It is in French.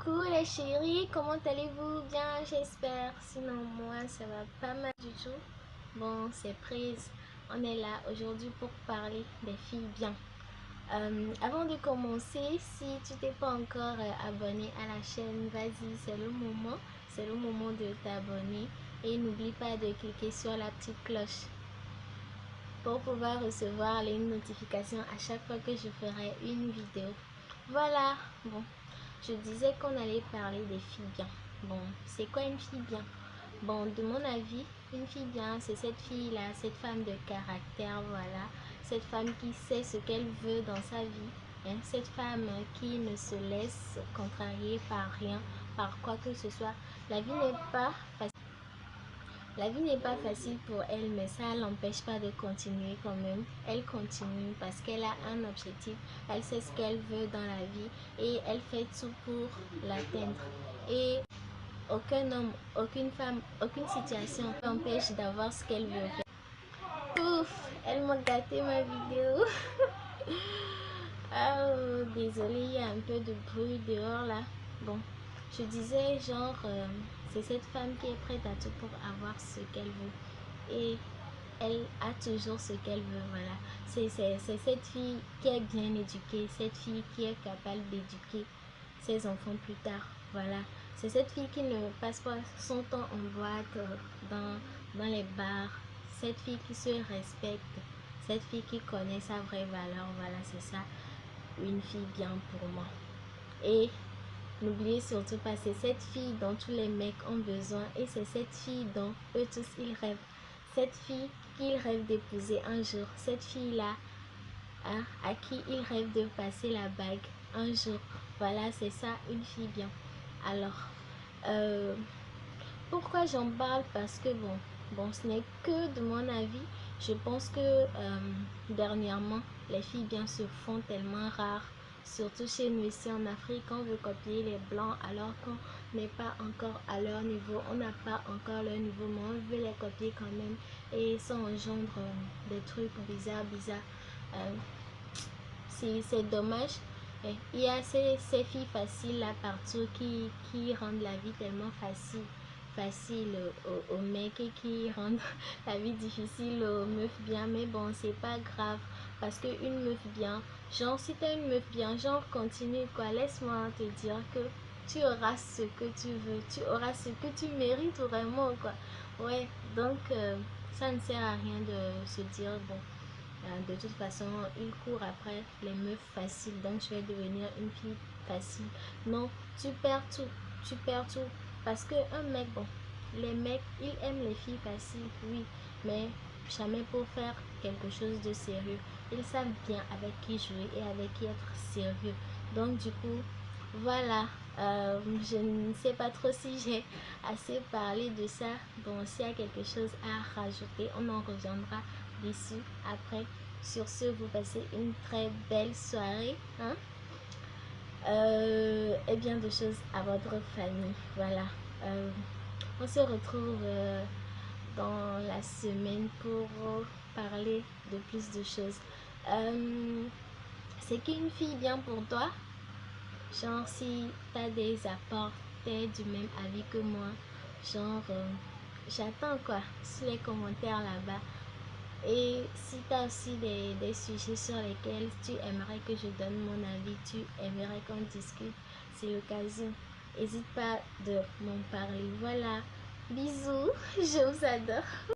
Coucou les chéris, comment allez-vous? Bien, j'espère. Sinon, moi, ça va pas mal du tout. Bon, c'est prise. On est là aujourd'hui pour parler des filles bien. Avant de commencer, si tu t'es pas encore abonné à la chaîne, vas-y, c'est le moment. C'est le moment de t'abonner. Et n'oublie pas de cliquer sur la petite cloche pour pouvoir recevoir les notifications à chaque fois que je ferai une vidéo. Voilà, bon, je disais qu'on allait parler des filles bien. Bon, c'est quoi une fille bien? Bon, de mon avis, une fille bien, c'est cette fille-là, cette femme de caractère, voilà. Cette femme qui sait ce qu'elle veut dans sa vie. Hein? Cette femme qui ne se laisse contrarier par rien, par quoi que ce soit. La vie n'est pas facile. La vie n'est pas facile pour elle, mais ça l'empêche pas de continuer quand même. Elle continue parce qu'elle a un objectif, elle sait ce qu'elle veut dans la vie et elle fait tout pour l'atteindre. Et aucun homme, aucune femme, aucune situation l'empêche d'avoir ce qu'elle veut faire. Ouf, elle m'a gâté ma vidéo. Oh, désolée, il y a un peu de bruit dehors là. Bon, je disais genre, c'est cette femme qui est prête à tout pour avoir ce qu'elle veut. Et elle a toujours ce qu'elle veut, voilà. C'est cette fille qui est bien éduquée, cette fille qui est capable d'éduquer ses enfants plus tard, voilà. C'est cette fille qui ne passe pas son temps en boîte, dans les bars. Cette fille qui se respecte, cette fille qui connaît sa vraie valeur, voilà, c'est ça une fille bien pour moi. Et n'oubliez surtout pas, c'est cette fille dont tous les mecs ont besoin et c'est cette fille dont eux tous ils rêvent. Cette fille qu'ils rêvent d'épouser un jour. Cette fille-là, hein, à qui ils rêvent de passer la bague un jour. Voilà, c'est ça une fille bien. Alors, pourquoi j'en parle? Parce que bon, ce n'est que de mon avis. Je pense que dernièrement, les filles bien se font tellement rares. Surtout chez nous ici en Afrique, on veut copier les blancs alors qu'on n'est pas encore à leur niveau. On n'a pas encore leur niveau, mais on veut les copier quand même. Et ça engendre des trucs bizarres. C'est dommage. Et il y a ces filles faciles là partout qui rendent la vie tellement facile aux mecs et qui rendent la vie difficile aux meufs bien. Mais bon, c'est pas grave parce que une meuf bien, genre si t'es une meuf bien, genre continue quoi. Laisse-moi te dire que tu auras ce que tu veux, tu auras ce que tu mérites vraiment quoi. Ouais, donc ça ne sert à rien de se dire bon. De toute façon, il court après les meufs faciles, donc je vais devenir une fille facile. Non, tu perds tout, tu perds tout. Parce que un mec, bon, les mecs, ils aiment les filles faciles, oui, mais jamais pour faire quelque chose de sérieux. Ils savent bien avec qui jouer et avec qui être sérieux. Donc du coup, voilà, je ne sais pas trop si j'ai assez parlé de ça. Bon, s'il y a quelque chose à rajouter, on en reviendra dessus après. Sur ce, vous passez une très belle soirée, hein? Et bien de choses à votre famille. Voilà. On se retrouve dans la semaine pour parler de plus de choses. C'est qu'une fille bien pour toi? Genre si t'as des apports, t'es du même avis que moi. Genre, j'attends quoi sur les commentaires là-bas. Et si tu as aussi des sujets sur lesquels tu aimerais que je donne mon avis, tu aimerais qu'on discute, c'est l'occasion. N'hésite pas de m'en parler. Voilà, bisous, je vous adore.